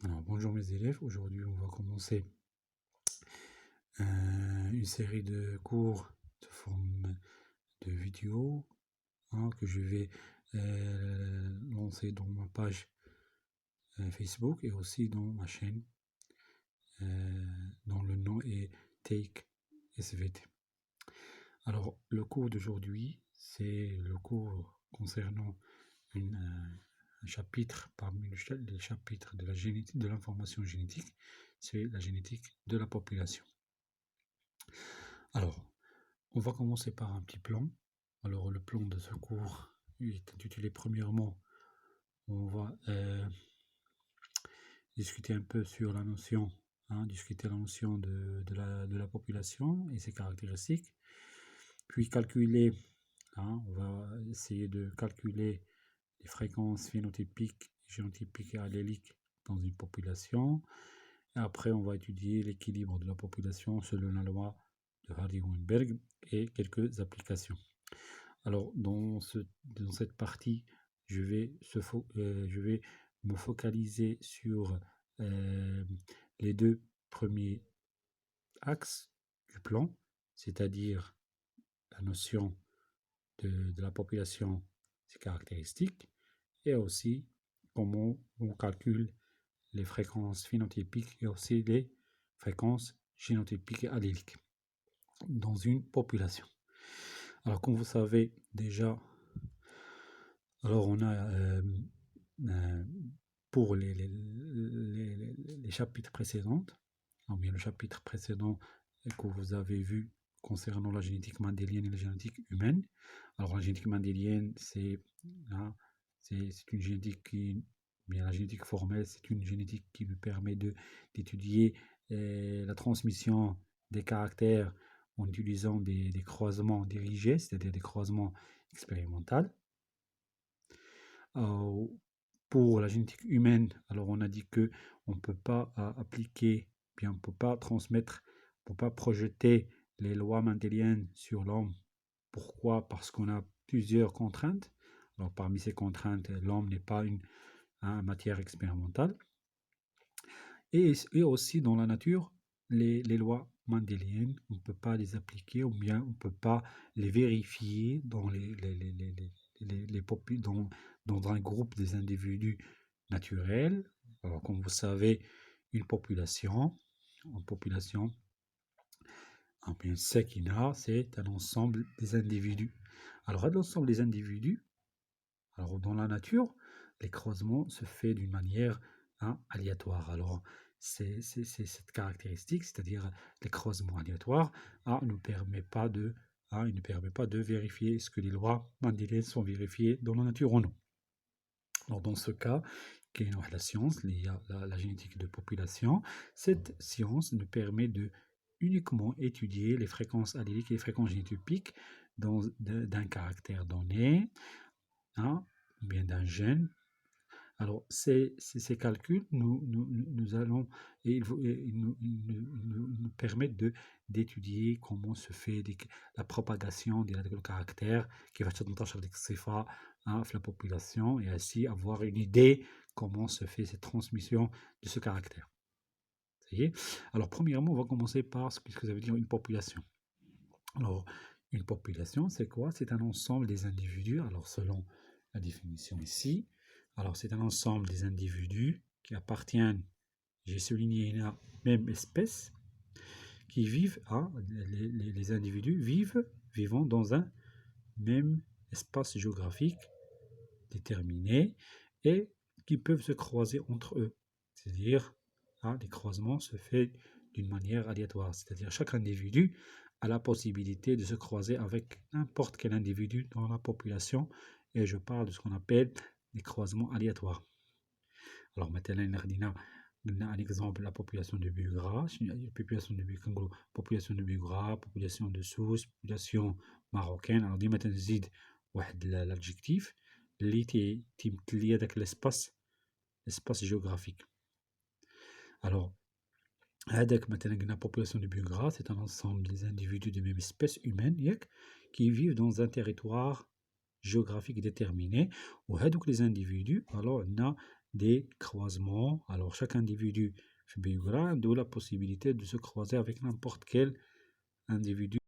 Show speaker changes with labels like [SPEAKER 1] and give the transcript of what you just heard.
[SPEAKER 1] Alors, bonjour mes élèves, aujourd'hui on va commencer une série de cours de forme de vidéo que je vais lancer dans ma page Facebook et aussi dans ma chaîne dont le nom est Take SVT. Alors, le cours d'aujourd'hui, c'est le cours concernant un chapitre parmi les chapitres de la génétique, de l'information génétique, c'est la génétique de la population. Alors, on va commencer par un petit plan. Alors, le plan de ce cours est intitulé premièrement, on va discuter un peu sur la notion, discuter la notion de la population et ses caractéristiques, puis calculer, on va essayer de calculer les fréquences phénotypiques, génotypiques et alléliques dans une population. Et après, on va étudier l'équilibre de la population selon la loi de Hardy-Weinberg et quelques applications. Alors, dans cette partie, je vais me focaliser sur les deux premiers axes du plan, c'est-à-dire la notion de la population, ses caractéristiques, et aussi comment on calcule les fréquences phénotypiques et aussi les fréquences génotypiques et alléliques dans une population. Alors, comme vous savez déjà, alors on a pour les chapitres précédents, ou bien le chapitre précédent que vous avez vu concernant la génétique mendélienne et la génétique humaine. Alors la génétique mendélienne, c'est une génétique qui, bien la génétique formelle, c'est une génétique qui nous permet d'étudier la transmission des caractères en utilisant des croisements dirigés, c'est-à-dire des croisements expérimentaux. Pour la génétique humaine, alors on a dit que on ne peut pas appliquer, bien on ne peut pas transmettre, on ne peut pas projeter les lois mendéliennes sur l'homme. Pourquoi? Parce qu'on a plusieurs contraintes. Alors parmi ces contraintes, l'homme n'est pas une matière expérimentale. Et aussi dans la nature, les lois mendéliennes, on ne peut pas les appliquer ou bien on ne peut pas les vérifier dans dans un groupe des individus naturels. Alors, comme vous savez, une population, c'est un ensemble des individus. Alors, à l'ensemble des individus, alors dans la nature, les croisements se font d'une manière aléatoire. Alors, c'est cette caractéristique, c'est-à-dire les croisements aléatoires, il ne permet pas de vérifier est-ce que les lois mendéliennes sont vérifiées dans la nature ou non. Alors, dans ce cas, qui est la science liée à la génétique de population, cette science nous permet de uniquement étudier les fréquences alléliques et les fréquences génotypiques d'un caractère donné, ou bien d'un gène. Alors, ces calculs nous allons et ils nous permettent d'étudier comment se fait la propagation des caractères qui va تنتشر ديك الصفة في la population et ainsi avoir une idée comment se fait cette transmission de ce caractère. Ça y est. Alors, premièrement, on va commencer par ce que ça veut dire une population. Alors, une population, c'est quoi? C'est un ensemble des individus. Alors, selon la définition ici, alors c'est un ensemble des individus qui appartiennent, j'ai souligné la même espèce, qui vivent, les individus vivant dans un même espace géographique déterminé et qui peuvent se croiser entre eux. C'est-à-dire, les croisements se font d'une manière aléatoire. C'est-à-dire, chaque individu a la possibilité de se croiser avec n'importe quel individu dans la population. Et je parle de ce qu'on appelle des croisements aléatoires. Alors, maintenant, on a un exemple, la population de Bugra, population de Bugra, population de Sousse, population marocaine. Alors, dit maintenant, zid l'adjectif, l'espace géographique. Alors, la population de Bugra, c'est un ensemble des individus de même espèce humaine qui vivent dans un territoire géographique déterminé. Ou les individus, alors on a des croisements. Alors chaque individu في بيوغرا عنده la possibilité de se croiser avec n'importe quel individu.